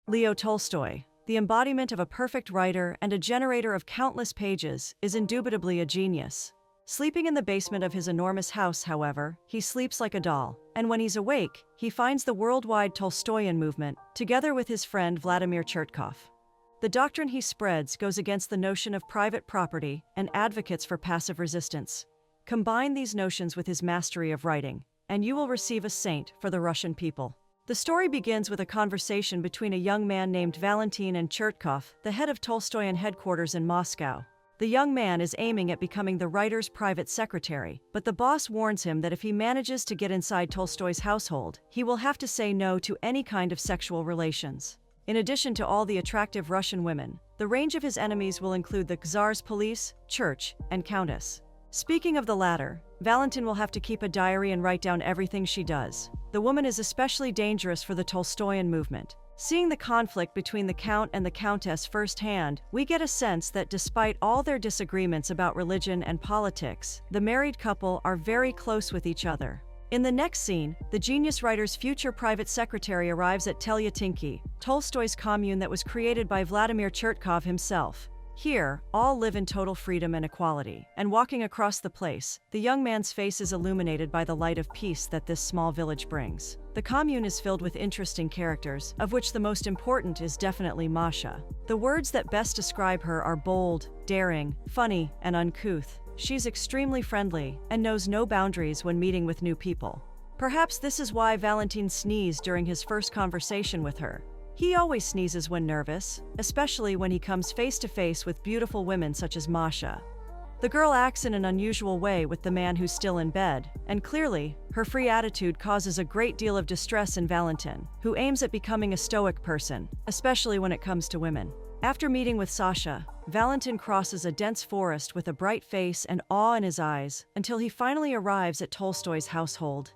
Leo Tolstoy, the embodiment of a perfect writer and a generator of countless pages, is indubitably a genius. Sleeping in the basement of his enormous house, however, he sleeps like a doll, and when he's awake, he finds the worldwide Tolstoyan movement, together with his friend Vladimir Chertkov. The doctrine he spreads goes against the notion of private property and advocates for passive resistance. Combine these notions with his mastery of writing, and you will receive a saint for the Russian people. The story begins with a conversation between a young man named Valentin and Chertkov, the head of Tolstoyan headquarters in Moscow. The young man is aiming at becoming the writer's private secretary, but the boss warns him that if he manages to get inside Tolstoy's household, he will have to say no to any kind of sexual relations. In addition to all the attractive Russian women, the range of his enemies will include the Tsar's police, church, and Countess. Speaking of the latter, Valentin will have to keep a diary and write down everything she does. The woman is especially dangerous for the Tolstoyan movement. Seeing the conflict between the Count and the Countess firsthand, we get a sense that despite all their disagreements about religion and politics, the married couple are very close with each other. In the next scene, the genius writer's future private secretary arrives at Telyatinki, Tolstoy's commune that was created by Vladimir Chertkov himself. Here, all live in total freedom and equality, and walking across the place, the young man's face is illuminated by the light of peace that this small village brings. The commune is filled with interesting characters, of which the most important is definitely Masha. The words that best describe her are bold, daring, funny, and uncouth. She's extremely friendly, and knows no boundaries when meeting with new people. Perhaps this is why Valentin sneezed during his first conversation with her. He always sneezes when nervous, especially when he comes face to face with beautiful women such as Masha. The girl acts in an unusual way with the man who's still in bed, and clearly, her free attitude causes a great deal of distress in Valentin, who aims at becoming a stoic person, especially when it comes to women. After meeting with Sasha, Valentin crosses a dense forest with a bright face and awe in his eyes until he finally arrives at Tolstoy's household.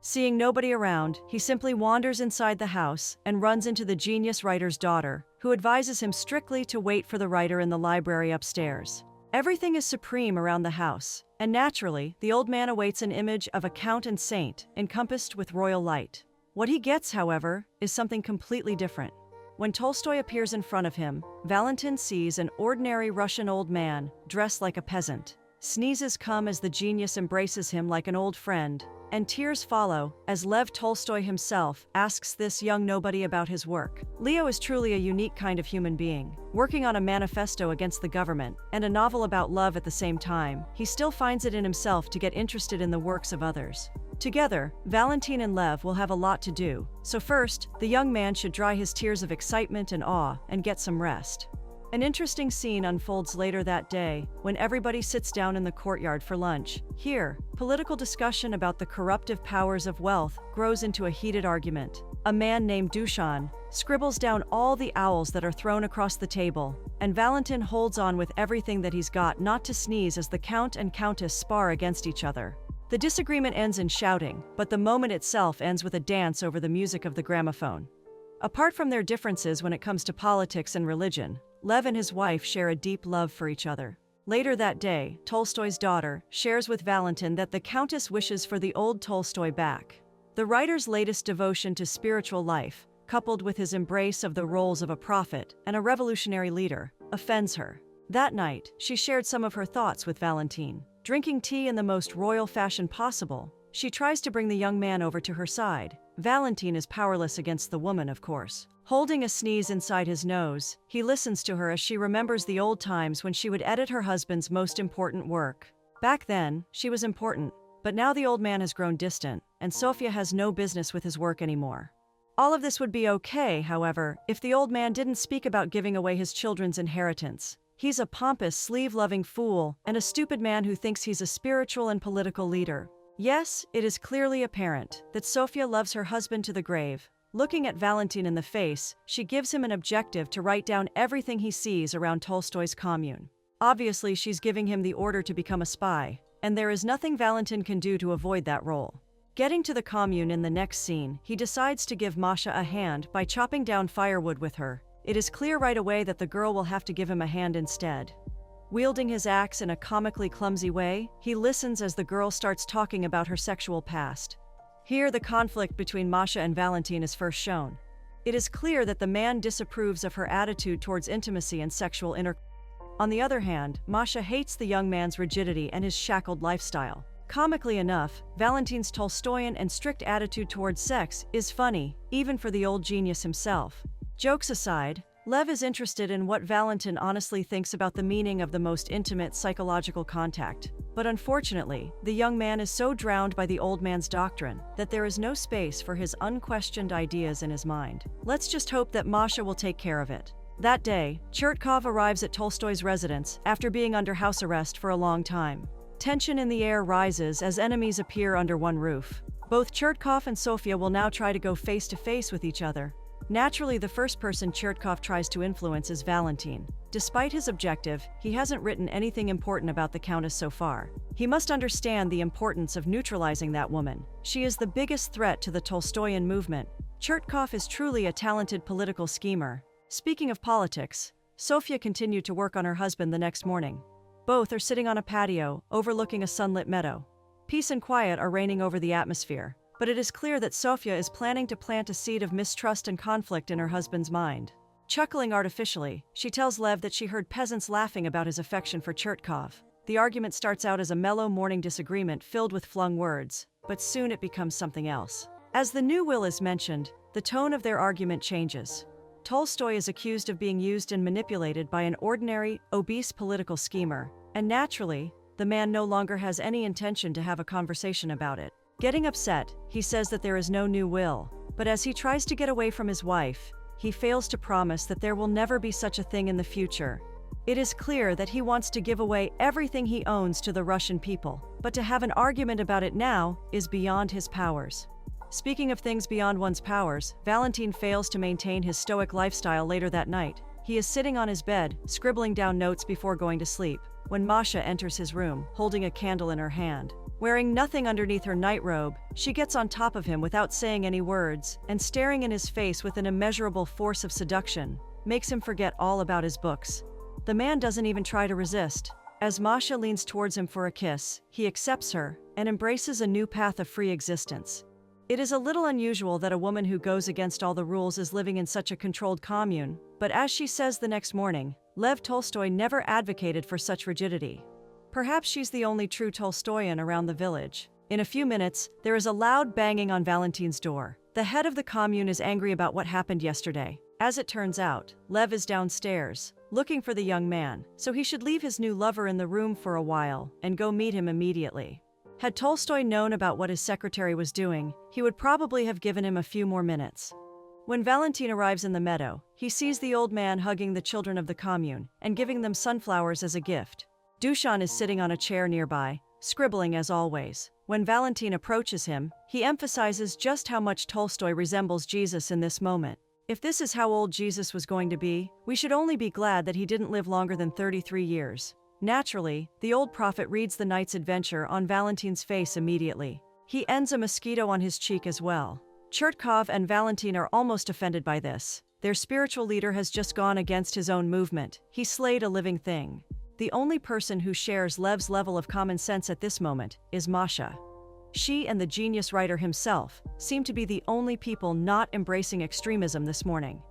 Seeing nobody around, he simply wanders inside the house and runs into the genius writer's daughter, who advises him strictly to wait for the writer in the library upstairs. Everything is supreme around the house, and naturally, the old man awaits an image of a count and saint, encompassed with royal light. What he gets, however, is something completely different. When Tolstoy appears in front of him, Valentin sees an ordinary Russian old man, dressed like a peasant. Sneezes come as the genius embraces him like an old friend, and tears follow as Lev Tolstoy himself asks this young nobody about his work. Leo is truly a unique kind of human being. Working on a manifesto against the government and a novel about love at the same time, he still finds it in himself to get interested in the works of others. Together, Valentin and Lev will have a lot to do, so first, the young man should dry his tears of excitement and awe and get some rest. An interesting scene unfolds later that day, when everybody sits down in the courtyard for lunch. Here, political discussion about the corruptive powers of wealth grows into a heated argument. A man named Dushan scribbles down all the owls that are thrown across the table, and Valentin holds on with everything that he's got not to sneeze as the Count and Countess spar against each other. The disagreement ends in shouting, but the moment itself ends with a dance over the music of the gramophone. Apart from their differences when it comes to politics and religion, Lev and his wife share a deep love for each other. Later that day, Tolstoy's daughter shares with Valentin that the Countess wishes for the old Tolstoy back. The writer's latest devotion to spiritual life, coupled with his embrace of the roles of a prophet and a revolutionary leader, offends her. That night, she shared some of her thoughts with Valentin. Drinking tea in the most royal fashion possible, she tries to bring the young man over to her side. Valentin is powerless against the woman, of course. Holding a sneeze inside his nose, he listens to her as she remembers the old times when she would edit her husband's most important work. Back then, she was important, but now the old man has grown distant, and Sofia has no business with his work anymore. All of this would be okay, however, if the old man didn't speak about giving away his children's inheritance. He's a pompous, sleeve-loving fool, and a stupid man who thinks he's a spiritual and political leader. Yes, it is clearly apparent that Sofia loves her husband to the grave. Looking at Valentin in the face, she gives him an objective to write down everything he sees around Tolstoy's commune. Obviously, she's giving him the order to become a spy, and there is nothing Valentin can do to avoid that role. Getting to the commune in the next scene, he decides to give Masha a hand by chopping down firewood with her. It is clear right away that the girl will have to give him a hand instead. Wielding his axe in a comically clumsy way, he listens as the girl starts talking about her sexual past. Here, the conflict between Masha and Valentin is first shown. It is clear that the man disapproves of her attitude towards intimacy and sexual intercourse. On the other hand, Masha hates the young man's rigidity and his shackled lifestyle. Comically enough, Valentin's Tolstoyan and strict attitude towards sex is funny, even for the old genius himself. Jokes aside, Lev is interested in what Valentin honestly thinks about the meaning of the most intimate psychological contact. But unfortunately, the young man is so drowned by the old man's doctrine that there is no space for his unquestioned ideas in his mind. Let's just hope that Masha will take care of it. That day, Chertkov arrives at Tolstoy's residence after being under house arrest for a long time. Tension in the air rises as enemies appear under one roof. Both Chertkov and Sofia will now try to go face to face with each other. Naturally, the first person Chertkov tries to influence is Valentin. Despite his objective, he hasn't written anything important about the Countess so far. He must understand the importance of neutralizing that woman. She is the biggest threat to the Tolstoyan movement. Chertkov is truly a talented political schemer. Speaking of politics, Sofia continued to work on her husband the next morning. Both are sitting on a patio, overlooking a sunlit meadow. Peace and quiet are reigning over the atmosphere, but it is clear that Sofia is planning to plant a seed of mistrust and conflict in her husband's mind. Chuckling artificially, she tells Lev that she heard peasants laughing about his affection for Chertkov. The argument starts out as a mellow morning disagreement filled with flung words, but soon it becomes something else. As the new will is mentioned, the tone of their argument changes. Tolstoy is accused of being used and manipulated by an ordinary, obese political schemer, and naturally, the man no longer has any intention to have a conversation about it. Getting upset, he says that there is no new will, but as he tries to get away from his wife, he fails to promise that there will never be such a thing in the future. It is clear that he wants to give away everything he owns to the Russian people, but to have an argument about it now is beyond his powers. Speaking of things beyond one's powers, Valentin fails to maintain his stoic lifestyle later that night. He is sitting on his bed, scribbling down notes before going to sleep, when Masha enters his room, holding a candle in her hand. Wearing nothing underneath her nightrobe, she gets on top of him without saying any words, and staring in his face with an immeasurable force of seduction, makes him forget all about his books. The man doesn't even try to resist. As Masha leans towards him for a kiss, he accepts her and embraces a new path of free existence. It is a little unusual that a woman who goes against all the rules is living in such a controlled commune, but as she says the next morning, Lev Tolstoy never advocated for such rigidity. Perhaps she's the only true Tolstoyan around the village. In a few minutes, there is a loud banging on Valentin's door. The head of the commune is angry about what happened yesterday. As it turns out, Lev is downstairs, looking for the young man, so he should leave his new lover in the room for a while and go meet him immediately. Had Tolstoy known about what his secretary was doing, he would probably have given him a few more minutes. When Valentin arrives in the meadow, he sees the old man hugging the children of the commune and giving them sunflowers as a gift. Dushan is sitting on a chair nearby, scribbling as always. When Valentin approaches him, he emphasizes just how much Tolstoy resembles Jesus in this moment. If this is how old Jesus was going to be, we should only be glad that he didn't live longer than 33 years. Naturally, the old prophet reads the night's adventure on Valentin's face immediately. He ends a mosquito on his cheek as well. Chertkov and Valentin are almost offended by this. Their spiritual leader has just gone against his own movement. He slayed a living thing. The only person who shares Lev's level of common sense at this moment is Masha. She and the genius writer himself seem to be the only people not embracing extremism this morning.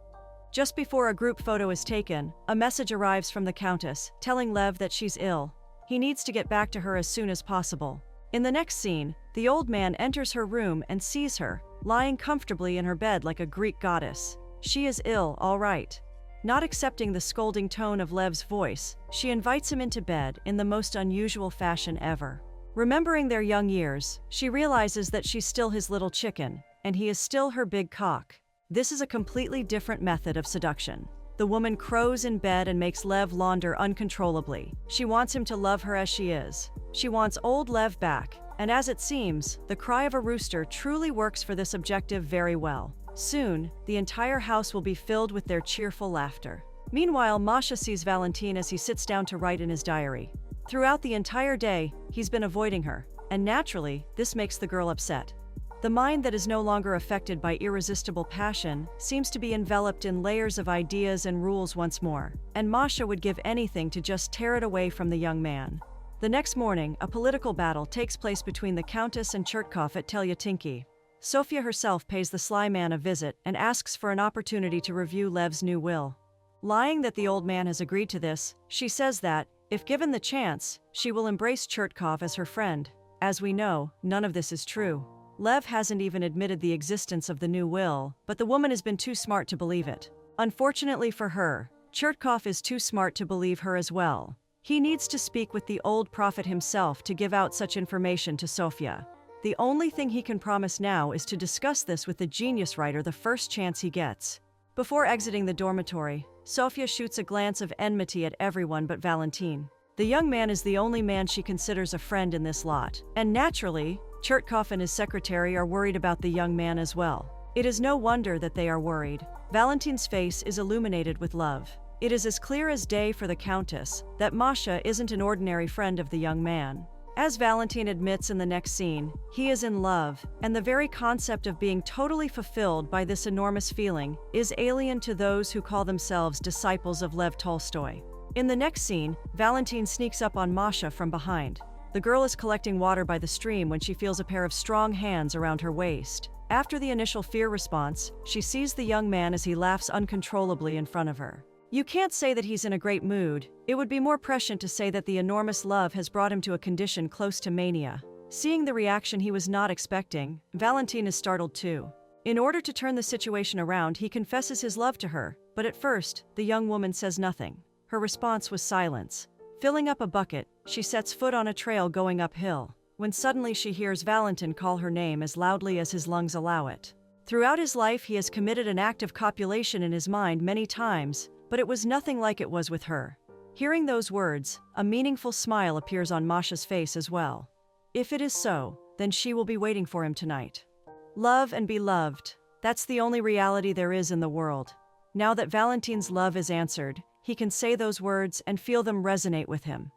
Just before a group photo is taken, a message arrives from the Countess, telling Lev that she's ill. He needs to get back to her as soon as possible. In the next scene, the old man enters her room and sees her, lying comfortably in her bed like a Greek goddess. She is ill, all right. Not accepting the scolding tone of Lev's voice, she invites him into bed in the most unusual fashion ever. Remembering their young years, she realizes that she's still his little chicken, and he is still her big cock. This is a completely different method of seduction. The woman crows in bed and makes Lev launder uncontrollably. She wants him to love her as she is. She wants old Lev back, and as it seems, the cry of a rooster truly works for this objective very well. Soon, the entire house will be filled with their cheerful laughter. Meanwhile, Masha sees Valentin as he sits down to write in his diary. Throughout the entire day, he's been avoiding her, and naturally, this makes the girl upset. The mind that is no longer affected by irresistible passion seems to be enveloped in layers of ideas and rules once more, and Masha would give anything to just tear it away from the young man. The next morning, a political battle takes place between the Countess and Chertkov at Telyatinki. Sofia herself pays the sly man a visit and asks for an opportunity to review Lev's new will. Lying that the old man has agreed to this, she says that, if given the chance, she will embrace Chertkov as her friend. As we know, none of this is true. Lev hasn't even admitted the existence of the new will, but the woman has been too smart to believe it. Unfortunately for her, Chertkov is too smart to believe her as well. He needs to speak with the old prophet himself to give out such information to Sofia. The only thing he can promise now is to discuss this with the genius writer the first chance he gets. Before exiting the dormitory, Sofia shoots a glance of enmity at everyone but Valentin. The young man is the only man she considers a friend in this lot, and naturally, Chertkov and his secretary are worried about the young man as well. It is no wonder that they are worried. Valentin's face is illuminated with love. It is as clear as day for the Countess that Masha isn't an ordinary friend of the young man. As Valentin admits in the next scene, he is in love, and the very concept of being totally fulfilled by this enormous feeling is alien to those who call themselves disciples of Lev Tolstoy. In the next scene, Valentin sneaks up on Masha from behind. The girl is collecting water by the stream when she feels a pair of strong hands around her waist. After the initial fear response, she sees the young man as he laughs uncontrollably in front of her. You can't say that he's in a great mood. It would be more prescient to say that the enormous love has brought him to a condition close to mania. Seeing the reaction he was not expecting, Valentin is startled too. In order to turn the situation around, he confesses his love to her, but at first, the young woman says nothing. Her response was silence. Filling up a bucket, she sets foot on a trail going uphill, when suddenly she hears Valentin call her name as loudly as his lungs allow it. Throughout his life, he has committed an act of copulation in his mind many times, but it was nothing like it was with her. Hearing those words, a meaningful smile appears on Masha's face as well. If it is so, then she will be waiting for him tonight. Love and be loved. That's the only reality there is in the world. Now that Valentin's love is answered, he can say those words and feel them resonate with him.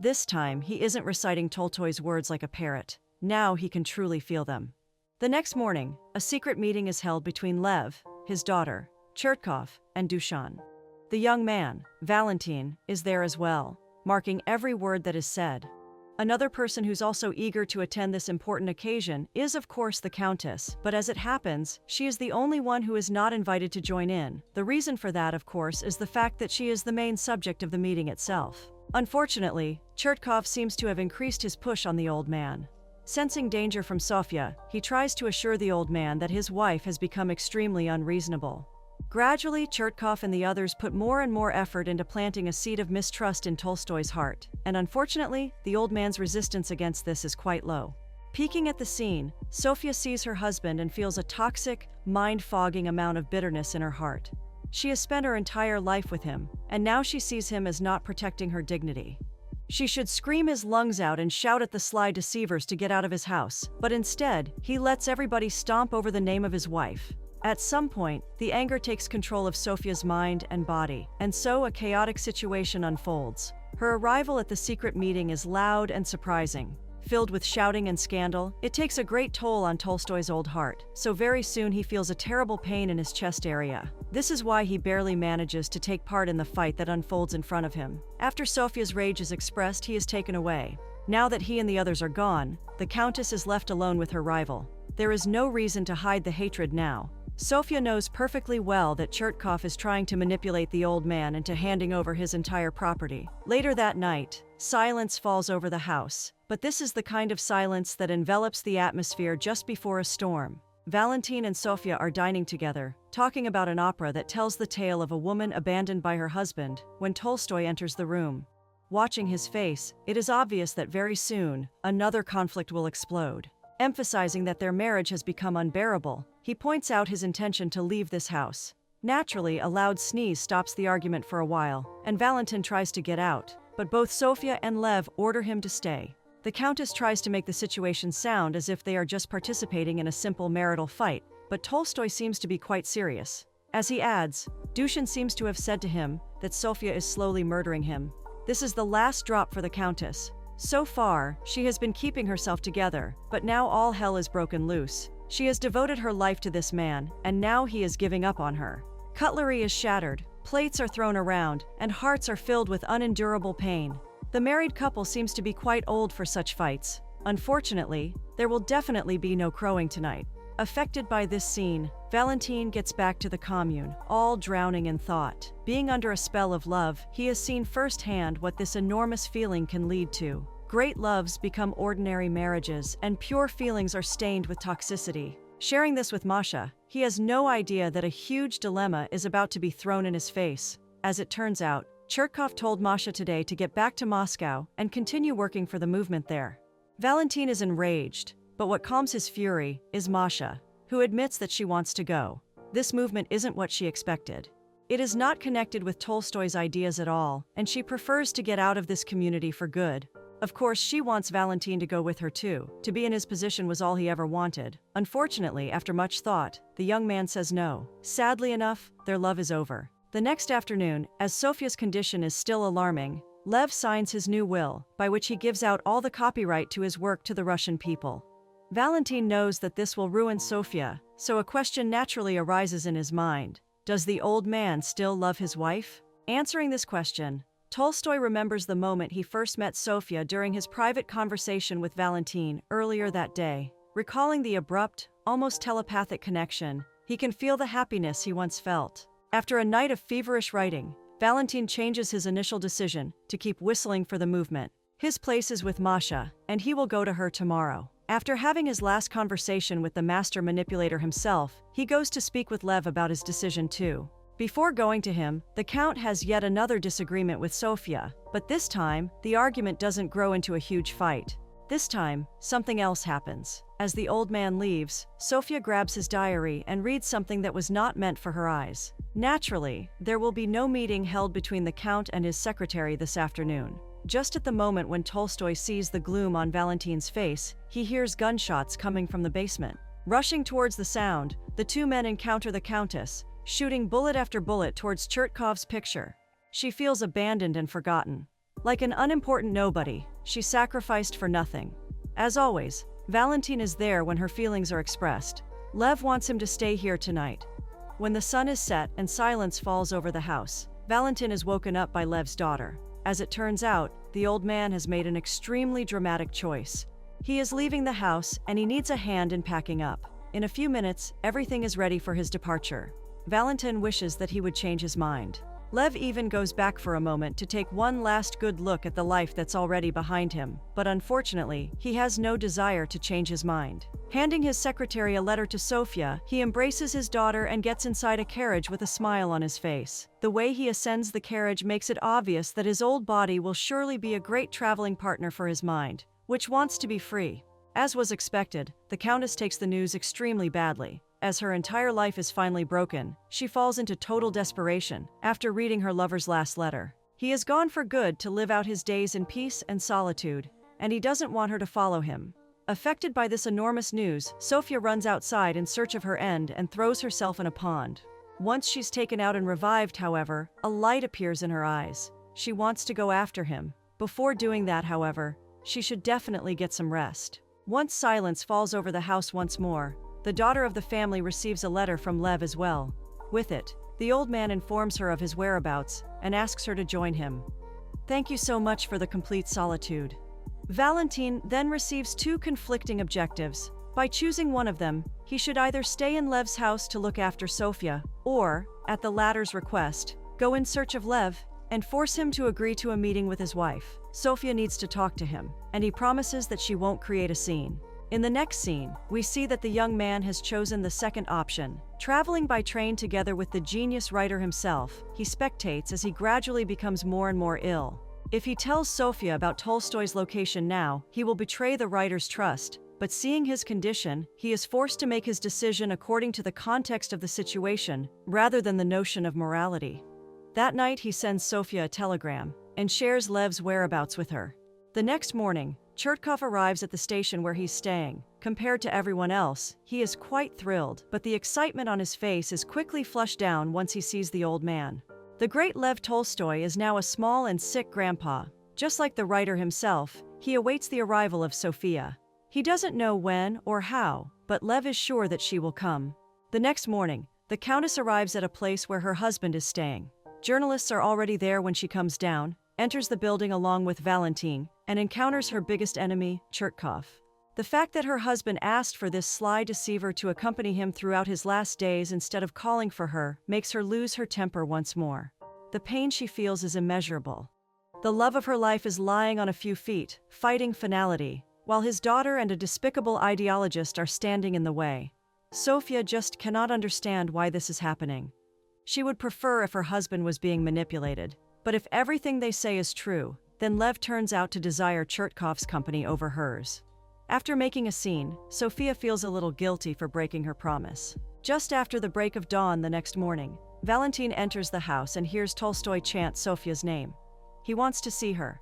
This time, he isn't reciting Tolstoy's words like a parrot. Now he can truly feel them. The next morning, a secret meeting is held between Lev, his daughter, Chertkov, and Dushan. The young man, Valentin, is there as well, marking every word that is said. Another person who's also eager to attend this important occasion is, of course, the Countess, but as it happens, she is the only one who is not invited to join in. The reason for that, of course, is the fact that she is the main subject of the meeting itself. Unfortunately, Chertkov seems to have increased his push on the old man. Sensing danger from Sofia, he tries to assure the old man that his wife has become extremely unreasonable. Gradually, Chertkov and the others put more and more effort into planting a seed of mistrust in Tolstoy's heart, and unfortunately, the old man's resistance against this is quite low. Peeking at the scene, Sofia sees her husband and feels a toxic, mind-fogging amount of bitterness in her heart. She has spent her entire life with him, and now she sees him as not protecting her dignity. She should scream his lungs out and shout at the sly deceivers to get out of his house, but instead, he lets everybody stomp over the name of his wife. At some point, the anger takes control of Sofia's mind and body, and so a chaotic situation unfolds. Her arrival at the secret meeting is loud and surprising. Filled with shouting and scandal, it takes a great toll on Tolstoy's old heart, so very soon he feels a terrible pain in his chest area. This is why he barely manages to take part in the fight that unfolds in front of him. After Sofia's rage is expressed, he is taken away. Now that he and the others are gone, the Countess is left alone with her rival. There is no reason to hide the hatred now. Sofia knows perfectly well that Chertkov is trying to manipulate the old man into handing over his entire property. Later that night, silence falls over the house, but this is the kind of silence that envelops the atmosphere just before a storm. Valentin and Sofia are dining together, talking about an opera that tells the tale of a woman abandoned by her husband when Tolstoy enters the room. Watching his face, it is obvious that very soon, another conflict will explode. Emphasizing that their marriage has become unbearable, he points out his intention to leave this house. Naturally, a loud sneeze stops the argument for a while, and Valentin tries to get out, but both Sofia and Lev order him to stay. The Countess tries to make the situation sound as if they are just participating in a simple marital fight, but Tolstoy seems to be quite serious. As he adds, Dushan seems to have said to him that Sofia is slowly murdering him. This is the last drop for the Countess. So far, she has been keeping herself together, but now all hell is broken loose. She has devoted her life to this man, and now he is giving up on her. Cutlery is shattered, plates are thrown around, and hearts are filled with unendurable pain. The married couple seems to be quite old for such fights. Unfortunately, there will definitely be no crowing tonight. Affected by this scene, Valentin gets back to the commune, all drowning in thought. Being under a spell of love, he has seen firsthand what this enormous feeling can lead to. Great loves become ordinary marriages, and pure feelings are stained with toxicity. Sharing this with Masha, he has no idea that a huge dilemma is about to be thrown in his face. As it turns out, Chertkov told Masha today to get back to Moscow and continue working for the movement there. Valentin is enraged, but what calms his fury is Masha, who admits that she wants to go. This movement isn't what she expected. It is not connected with Tolstoy's ideas at all, and she prefers to get out of this community for good. Of course, she wants Valentin to go with her too. To be in his position was all he ever wanted. Unfortunately, after much thought, the young man says no. Sadly enough, their love is over. The next afternoon, as Sofya's condition is still alarming, Lev signs his new will, by which he gives out all the copyright to his work to the Russian people. Valentin knows that this will ruin Sofya, so a question naturally arises in his mind. Does the old man still love his wife? Answering this question, Tolstoy remembers the moment he first met Sofya during his private conversation with Valentin earlier that day. Recalling the abrupt, almost telepathic connection, he can feel the happiness he once felt. After a night of feverish writing, Valentin changes his initial decision to keep whistling for the movement. His place is with Masha, and he will go to her tomorrow. After having his last conversation with the master manipulator himself, he goes to speak with Lev about his decision too. Before going to him, the Count has yet another disagreement with Sofya, but this time, the argument doesn't grow into a huge fight. This time, something else happens. As the old man leaves, Sofya grabs his diary and reads something that was not meant for her eyes. Naturally, there will be no meeting held between the Count and his secretary this afternoon. Just at the moment when Tolstoy sees the gloom on Valentin's face, he hears gunshots coming from the basement. Rushing towards the sound, the two men encounter the Countess, shooting bullet after bullet towards Chertkov's picture. She feels abandoned and forgotten. Like an unimportant nobody, she's sacrificed for nothing. As always, Valentin is there when her feelings are expressed. Lev wants him to stay here tonight. When the sun is set and silence falls over the house, Valentin is woken up by Lev's daughter. As it turns out, the old man has made an extremely dramatic choice. He is leaving the house and he needs a hand in packing up. In a few minutes, everything is ready for his departure. Valentin wishes that he would change his mind. Lev even goes back for a moment to take one last good look at the life that's already behind him, but unfortunately, he has no desire to change his mind. Handing his secretary a letter to Sofya, he embraces his daughter and gets inside a carriage with a smile on his face. The way he ascends the carriage makes it obvious that his old body will surely be a great traveling partner for his mind, which wants to be free. As was expected, the Countess takes the news extremely badly. As her entire life is finally broken, she falls into total desperation after reading her lover's last letter. He is gone for good to live out his days in peace and solitude, and he doesn't want her to follow him. Affected by this enormous news, Sofya runs outside in search of her end and throws herself in a pond. Once she's taken out and revived, however, a light appears in her eyes. She wants to go after him. Before doing that, however, she should definitely get some rest. Once silence falls over the house once more, the daughter of the family receives a letter from Lev as well. With it, the old man informs her of his whereabouts and asks her to join him. Thank you so much for the complete solitude. Valentin then receives two conflicting objectives. By choosing one of them, he should either stay in Lev's house to look after Sofya, or, at the latter's request, go in search of Lev and force him to agree to a meeting with his wife. Sofya needs to talk to him, and he promises that she won't create a scene. In the next scene, we see that the young man has chosen the second option. Traveling by train together with the genius writer himself, he spectates as he gradually becomes more and more ill. If he tells Sofya about Tolstoy's location now, he will betray the writer's trust, but seeing his condition, he is forced to make his decision according to the context of the situation, rather than the notion of morality. That night he sends Sofya a telegram, and shares Lev's whereabouts with her. The next morning, Chertkov arrives at the station where he's staying. Compared to everyone else, he is quite thrilled, but the excitement on his face is quickly flushed down once he sees the old man. The great Lev Tolstoy is now a small and sick grandpa. Just like the writer himself, he awaits the arrival of Sofya. He doesn't know when or how, but Lev is sure that she will come. The next morning, the Countess arrives at a place where her husband is staying. Journalists are already there when she comes down, enters the building along with Valentin, and encounters her biggest enemy, Chertkov. The fact that her husband asked for this sly deceiver to accompany him throughout his last days instead of calling for her makes her lose her temper once more. The pain she feels is immeasurable. The love of her life is lying on a few feet, fighting finality, while his daughter and a despicable ideologist are standing in the way. Sofia just cannot understand why this is happening. She would prefer if her husband was being manipulated, but if everything they say is true, then Lev turns out to desire Chertkov's company over hers. After making a scene, Sofia feels a little guilty for breaking her promise. Just after the break of dawn the next morning, Valentin enters the house and hears Tolstoy chant Sofia's name. He wants to see her.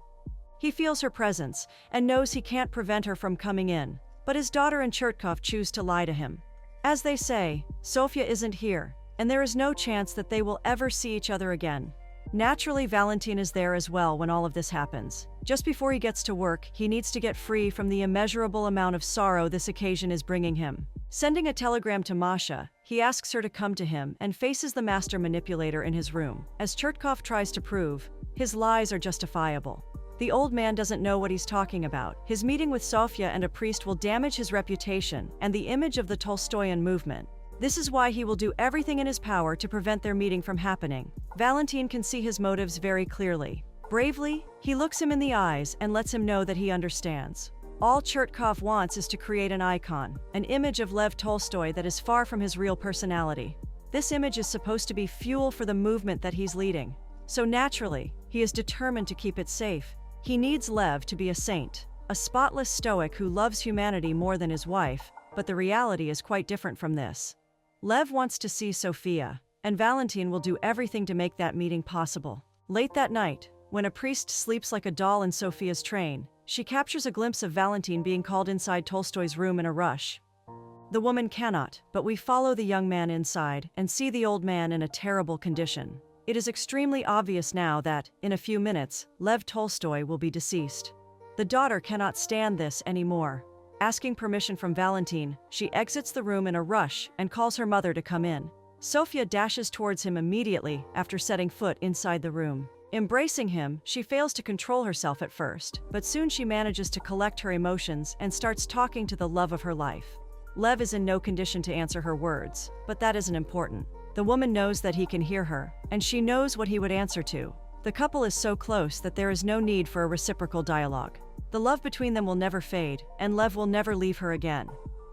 He feels her presence and knows he can't prevent her from coming in, but his daughter and Chertkov choose to lie to him. As they say, Sofia isn't here, and there is no chance that they will ever see each other again. Naturally, Valentin is there as well when all of this happens. Just before he gets to work, he needs to get free from the immeasurable amount of sorrow this occasion is bringing him. Sending a telegram to Masha, he asks her to come to him and faces the master manipulator in his room. As Chertkov tries to prove, his lies are justifiable. The old man doesn't know what he's talking about. His meeting with Sofia and a priest will damage his reputation and the image of the Tolstoyan movement. This is why he will do everything in his power to prevent their meeting from happening. Valentin can see his motives very clearly. Bravely, he looks him in the eyes and lets him know that he understands. All Chertkov wants is to create an icon, an image of Lev Tolstoy that is far from his real personality. This image is supposed to be fuel for the movement that he's leading. So naturally, he is determined to keep it safe. He needs Lev to be a saint, a spotless stoic who loves humanity more than his wife, but the reality is quite different from this. Lev wants to see Sofia, and Valentin will do everything to make that meeting possible. Late that night, when a priest sleeps like a doll in Sofia's train, she captures a glimpse of Valentin being called inside Tolstoy's room in a rush. The woman cannot, but we follow the young man inside and see the old man in a terrible condition. It is extremely obvious now that, in a few minutes, Lev Tolstoy will be deceased. The daughter cannot stand this anymore. Asking permission from Valentin, she exits the room in a rush and calls her mother to come in. Sofia dashes towards him immediately after setting foot inside the room. Embracing him, she fails to control herself at first, but soon she manages to collect her emotions and starts talking to the love of her life. Lev is in no condition to answer her words, but that isn't important. The woman knows that he can hear her, and she knows what he would answer to. The couple is so close that there is no need for a reciprocal dialogue. The love between them will never fade, and Lev will never leave her again.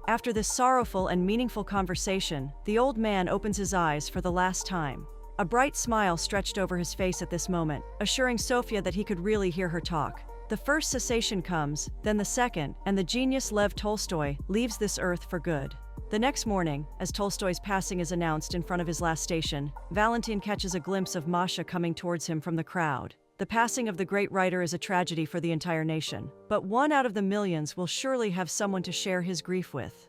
After this sorrowful and meaningful conversation, the old man opens his eyes for the last time. A bright smile stretched over his face at this moment, assuring Sofia that he could really hear her talk. The first cessation comes, then the second, and the genius Lev Tolstoy leaves this earth for good. The next morning, as Tolstoy's passing is announced in front of his last station, Valentin catches a glimpse of Masha coming towards him from the crowd. The passing of the great writer is a tragedy for the entire nation, but one out of the millions will surely have someone to share his grief with.